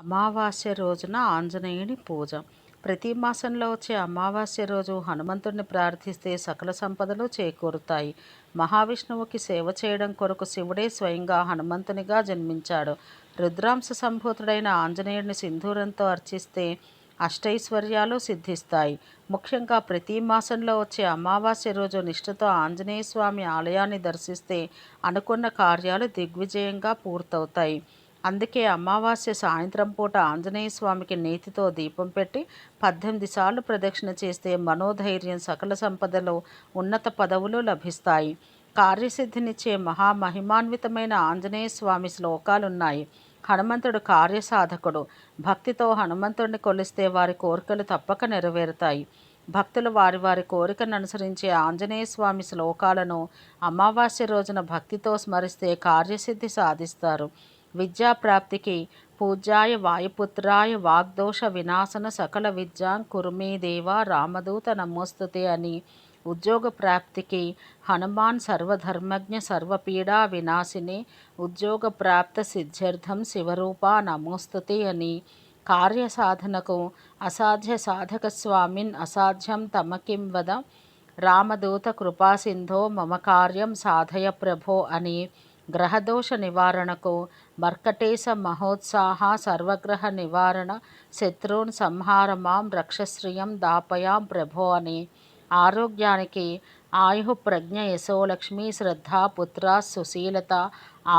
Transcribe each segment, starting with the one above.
అమావాస్య రోజున ఆంజనేయుని పూజ. ప్రతి మాసంలో వచ్చే అమావాస్య రోజు హనుమంతుడిని ప్రార్థిస్తే సకల సంపదలు చేకూరుతాయి. మహావిష్ణువుకి సేవ చేయడం కొరకు శివుడే స్వయంగా హనుమంతునిగా జన్మించాడు. రుద్రాంశ సంభూతుడైన ఆంజనేయుడిని సింధూరంతో అర్చిస్తే అష్టైశ్వర్యాలు సిద్ధిస్తాయి. ముఖ్యంగా ప్రతి మాసంలో వచ్చే అమావాస్య రోజు నిష్ఠతో ఆంజనేయ స్వామి ఆలయాన్ని దర్శిస్తే అనుకున్న కార్యాలు దిగ్విజయంగా పూర్తవుతాయి. అందుకే అమావాస్య సాయంత్రం పూట ఆంజనేయ స్వామికి నేతితో దీపం పెట్టి 18 సార్లు ప్రదక్షిణ చేస్తే మనోధైర్యం, సకల సంపదలు, ఉన్నత పదవులు లభిస్తాయి. కార్యసిద్ధినిచ్చే మహామహిమాన్వితమైన ఆంజనేయ స్వామి శ్లోకాలున్నాయి. హనుమంతుడు కార్యసాధకుడు. భక్తితో హనుమంతుడిని కొలిస్తే వారి కోరికలు తప్పక నెరవేరుతాయి. భక్తులు వారి వారి కోరికను అనుసరించే ఆంజనేయ స్వామి శ్లోకాలను అమావాస్య రోజున భక్తితో స్మరిస్తే కార్యసిద్ధి సాధిస్తారు. విద్యాప్రాప్తికి పూజ్యాయ వాయుపుత్రాయ వాగ్దోష వినాశన సకల విద్యాం కురుమే దేవ రామదూత నమోస్తుతే అని, ఉద్యోగ ప్రాప్తికి హనుమాన్ సర్వధర్మజ్ఞ సర్వపీడా వినాశినే ఉద్యోగ ప్రాప్త సిద్ధ్యర్థం శివరూప నమోస్తుతే అని, కార్యసాధనకు అసాధ్య సాధక స్వామిన్ అసాధ్యం తమకిం వద రామదూత కృపాసింధో మమ కార్యం సాధయ ప్రభో అని, గ్రహదోష నివారణకు మర్కటేశ మహోత్సాహ సర్వగ్రహ నివారణ శత్రున్ సంహార మాం రక్షశ్రియం దాపయాం ప్రభో అని, ఆరోగ్యానికి ఆయు ప్రజ్ఞ యశోలక్ష్మి శ్రద్ధ పుత్ర సుశీలత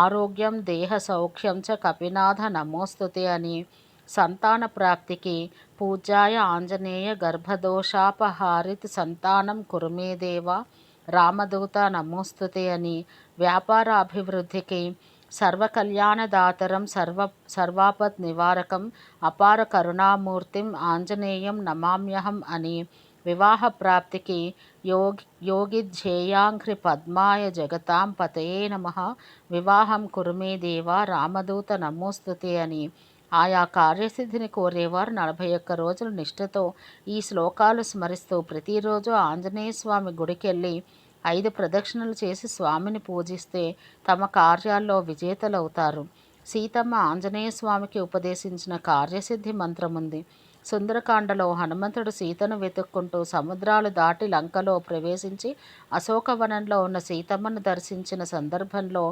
ఆరోగ్యం దేహ సౌఖ్యం చ కపినాథ నమోస్తుతే అని, సంతాన ప్రాప్తికి పూజ్యాయ ఆంజనేయ గర్భదోషాపహారిత్ సంతానం కురుమే దేవ రామదూత నమోస్తుతే అని, వ్యాపార అభివృద్ధికి సర్వకళ్యాణదాతరం సర్వాపత్ నివారకం అపార కరుణామూర్తిం ఆంజనేయం నమామ్యహం అని, వివాహ ప్రాప్తికి యోగిధ్యేయాంఘ్రి పద్మాయ జగతాం పతయే నమః వివాహం కురుమే దేవ రామదూత నమోస్తుతే అని, ఆయా కార్యసిద్ధిని కోరేవారు 41 రోజులు నిష్ఠతో ఈ శ్లోకాలు స్మరిస్తూ ప్రతిరోజు ఆంజనేయ స్వామి గుడికెళ్ళి 5 ప్రదక్షిణలు చేసి స్వామిని పూజిస్తే తమ కార్యాల్లో విజేతలవుతారు. సీతమ్మ ఆంజనేయ స్వామికి ఉపదేశించిన కార్యసిద్ధి మంత్రముంది. సుందరకాండలో హనుమంతుడు సీతను వెతుక్కుంటూ సముద్రాలు దాటి లంకలో ప్రవేశించి అశోకవనంలో ఉన్న సీతమ్మను దర్శించిన సందర్భంలో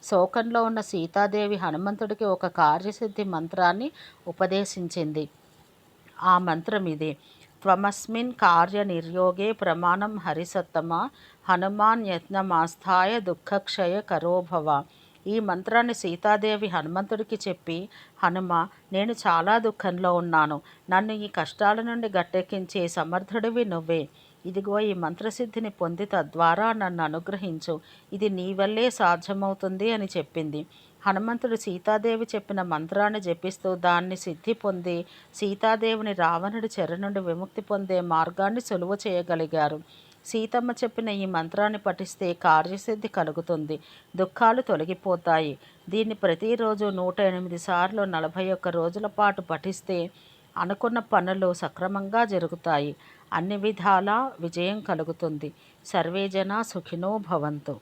శోకంలో ఉన్న సీతాదేవి హనుమంతుడికి ఒక కార్యసిద్ధి మంత్రాన్ని ఉపదేశించింది. ఆ మంత్రం ఇదే: త్వమస్మిన్ కార్యనిర్యోగే ప్రమాణం హరిసత్తమ హనుమాన్ యత్నమాస్థాయ దుఃఖక్షయ కరోభవ. ఈ మంత్రాన్ని సీతాదేవి హనుమంతుడికి చెప్పి, హనుమ, నేను చాలా దుఃఖంలో ఉన్నాను. నన్ను ఈ కష్టాల నుండి గట్టెక్కించే సమర్థుడివి నువ్వే. ఇదిగో ఈ మంత్రసిద్ధిని పొంది తద్వారా నన్ను అనుగ్రహించు. ఇది నీ వల్లే సాధ్యమవుతుంది అని చెప్పింది. హనుమంతుడు సీతాదేవి చెప్పిన మంత్రాన్ని జపిస్తూ దాన్ని సిద్ధి పొంది సీతాదేవిని రావణుడి చెర నుండి విముక్తి పొందే మార్గాన్ని సులువు చేయగలిగారు. సీతమ్మ చెప్పిన ఈ మంత్రాన్ని పఠిస్తే కార్యసిద్ధి కలుగుతుంది, దుఃఖాలు తొలగిపోతాయి. దీన్ని ప్రతిరోజు 108 సార్లు 41 రోజుల పాటు పఠిస్తే అనుకున్న పనులు సక్రమంగా జరుగుతాయి. అన్ని విధాలా విజయం కలుగుతుంది. సర్వే జనా సుఖినో భవంతు.